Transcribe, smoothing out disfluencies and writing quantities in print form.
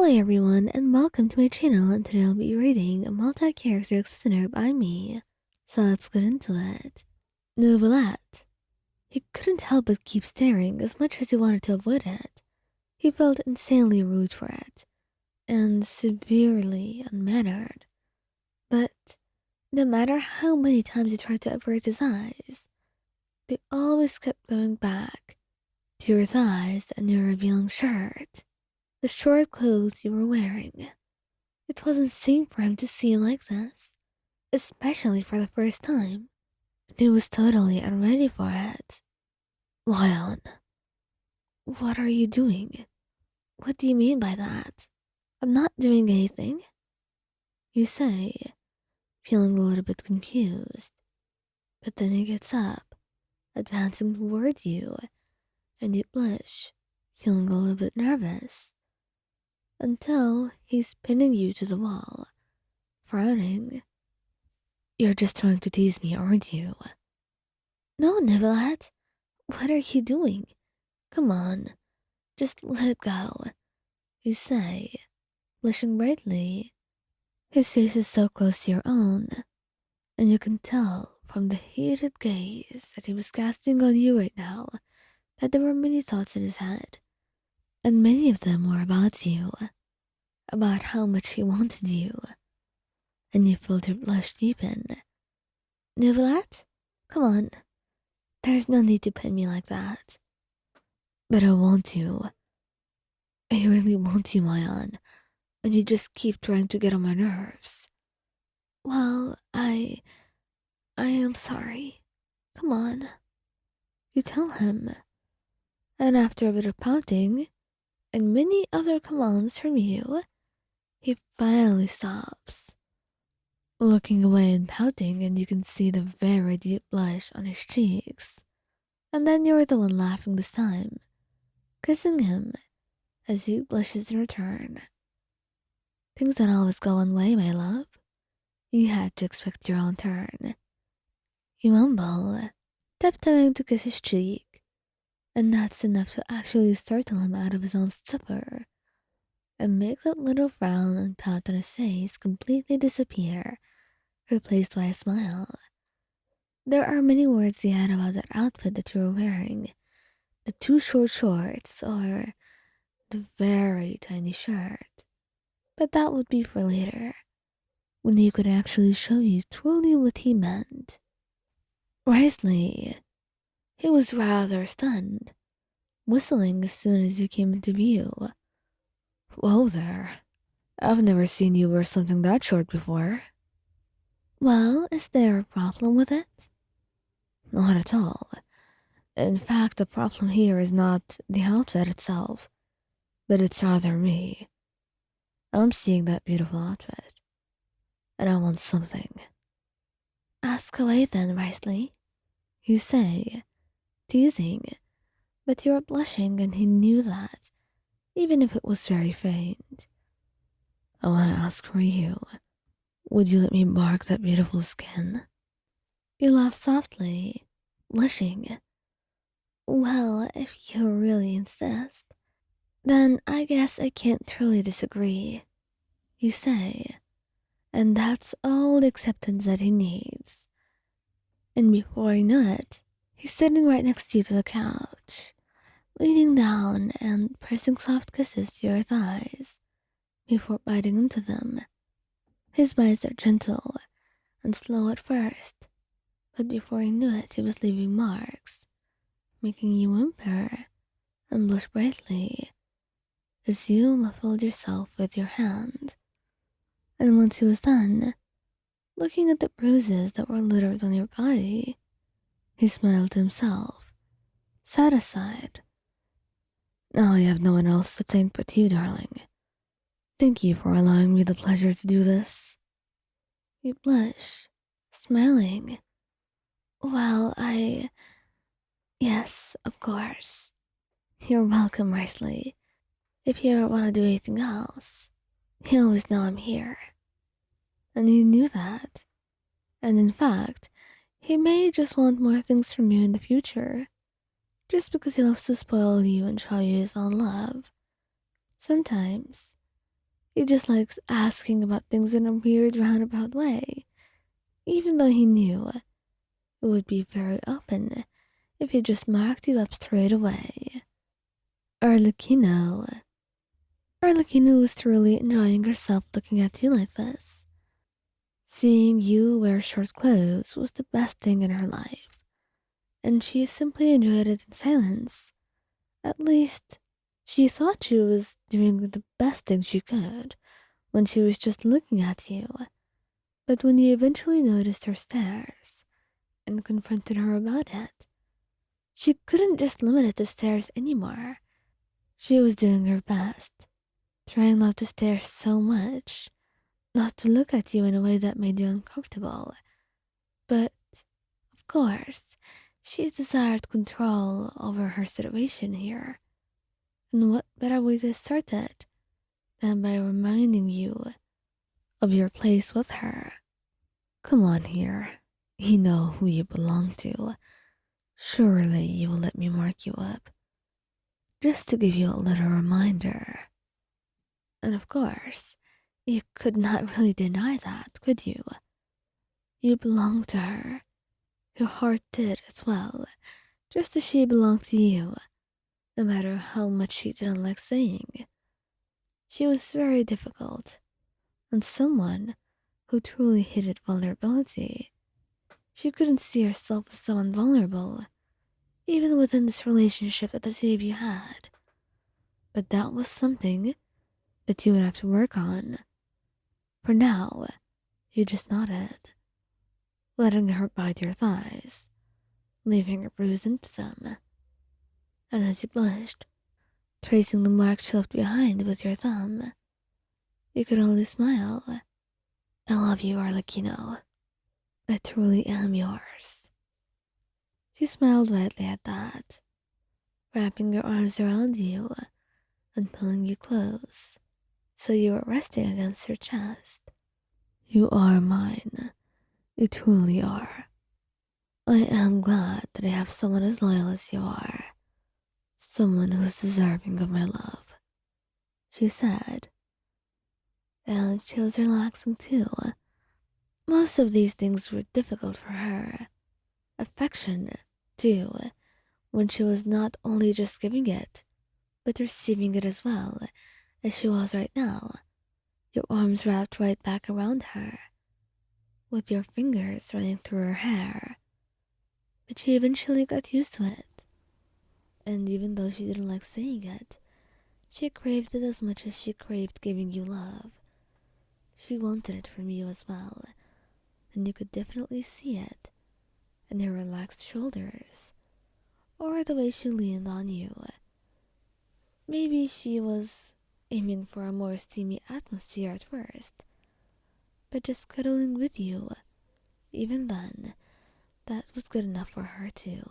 Hello everyone and welcome to my channel, and today I'll be reading a multi-character listener by me. So let's get into it. Neuvillette. He couldn't help but keep staring as much as he wanted to avoid it. He felt insanely rude for it, and severely unmannered. But no matter how many times he tried to avert his eyes, they always kept going back to your thighs and your revealing shirt. The short clothes you were wearing. It wasn't safe for him to see you like this, especially for the first time. And he was totally unready for it. Lion, what are you doing? What do you mean by that? I'm not doing anything, you say, feeling a little bit confused. But then he gets up, advancing towards you, and you blush, feeling a little bit nervous. Until he's pinning you to the wall, frowning. You're just trying to tease me, aren't you? No, Neuvillette. What are you doing? Come on, just let it go, you say, blushing brightly. His face is so close to your own, and you can tell from the heated gaze that he was casting on you right now that there were many thoughts in his head, and many of them were about you. About how much he wanted you, and you felt your blush deepen. Neuvillette, come on. There's no need to pin me like that. But I want you. I really want you, Mayan, and you just keep trying to get on my nerves. Well, I am sorry. Come on. You tell him. And after a bit of pouting, and many other commands from you, he finally stops, looking away and pouting, and you can see the very deep blush on his cheeks. And then you're the one laughing this time, kissing him as he blushes in return. Things don't always go one way, my love. You had to expect your own turn. You mumble, tiptoeing to kiss his cheek, and that's enough to actually startle him out of his own stupor and make that little frown and pout on his face completely disappear, replaced by a smile. There are many words he had about that outfit that you were wearing, the too short shorts or the very tiny shirt. But that would be for later, when he could actually show you truly what he meant. Wriothesley, he was rather stunned, whistling as soon as you came into view. Whoa there. I've never seen you wear something that short before. Well, is there a problem with it? Not at all. In fact, the problem here is not the outfit itself, but it's rather me. I'm seeing that beautiful outfit, and I want something. Ask away then, Wriothesley, you say, teasing, but you're blushing and he knew that, even if it was very faint. I want to ask for you. Would you let me mark that beautiful skin? You laugh softly, blushing. Well, if you really insist, then I guess I can't truly disagree, you say, and that's all the acceptance that he needs. And before you know it, he's sitting right next to you to the couch, leaning down and pressing soft kisses to your thighs before biting into them. His bites are gentle and slow at first, but before you knew it, he was leaving marks, making you whimper and blush brightly as you muffled yourself with your hand. And once he was done, looking at the bruises that were littered on your body, he smiled to himself, satisfied. Now I have no one else to thank but you, darling. Thank you for allowing me the pleasure to do this. You blush, smiling. Well, yes, of course. You're welcome, Wriothesley. If you ever want to do anything else, you always know I'm here. And he knew that. And in fact, he may just want more things from you in the future, just because he loves to spoil you and show you his own love. Sometimes, He just likes asking about things in a weird roundabout way, even though he knew it would be very open if he just marked you up straight away. Arlecchino. Arlecchino was truly enjoying herself looking at you like this. Seeing you wear short clothes was the best thing in her life, and she simply enjoyed it in silence. At least, she thought she was doing the best thing she could when she was just looking at you. But when you eventually noticed her stares and confronted her about it, she couldn't just limit it to stares anymore. She was doing her best, trying not to stare so much, not to look at you in a way that made you uncomfortable. But, of course, she desired control over her situation here. And what better way to start it than by reminding you of your place with her? Come on here. You know who you belong to. Surely you will let me mark you up. Just to give you a little reminder. And of course, you could not really deny that, could you? You belong to her. Your heart did as well, just as she belonged to you, no matter how much she didn't like saying. She was very difficult, and someone who truly hated vulnerability. She couldn't see herself as someone vulnerable, even within this relationship that the two of you had. But that was something that you would have to work on. For now, you just nodded, letting her bite your thighs, leaving a bruise into them. And as you blushed, tracing the marks she left behind with your thumb, you could only smile. I love you, Arlecchino. I truly am yours. She smiled widely at that, wrapping her arms around you and pulling you close, so you were resting against her chest. You are mine. You truly are. I am glad that I have someone as loyal as you are. Someone who's deserving of my love, she said. And she was relaxing too. Most of these things were difficult for her. Affection, too, when she was not only just giving it, but receiving it as well, as she was right now. Your arms wrapped right back around her, with your fingers running through her hair. But she eventually got used to it. And even though she didn't like saying it, she craved it as much as she craved giving you love. She wanted it from you as well, and you could definitely see it in her relaxed shoulders, or the way she leaned on you. Maybe she was aiming for a more steamy atmosphere at first, but just cuddling with you, even then, that was good enough for her too.